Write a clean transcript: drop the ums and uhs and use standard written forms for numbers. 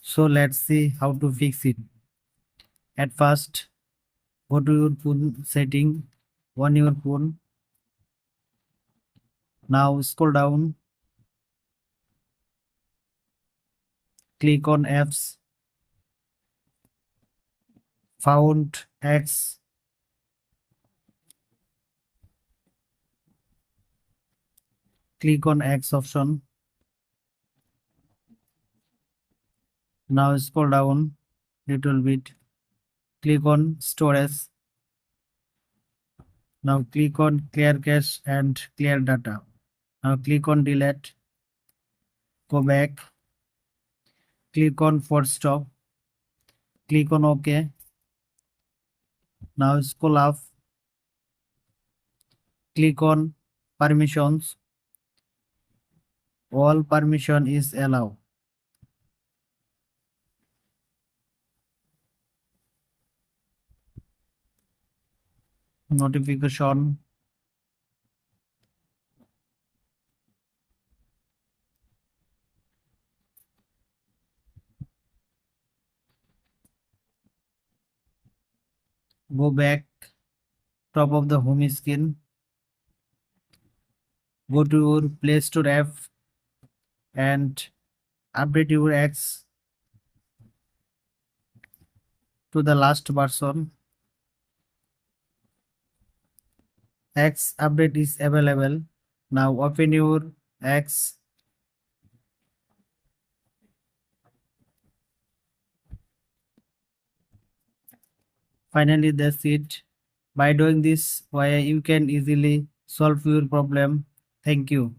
So let's see how to fix it. At first, go to your phone setting on your phone. Now scroll down, click on apps, found X, click on X option. Now scroll down little bit, click on storage. Now click on clear cache and clear data. Now click on delete, go back, click on force stop, click on OK. Now scroll up, click on permissions. All permission is allowed. Notification. Go back top of the home screen. Go to your Play Store app and update your X to the last version. X update is available. Now open your X. Finally, that's it. By doing this, you can easily solve your problem. Thank you.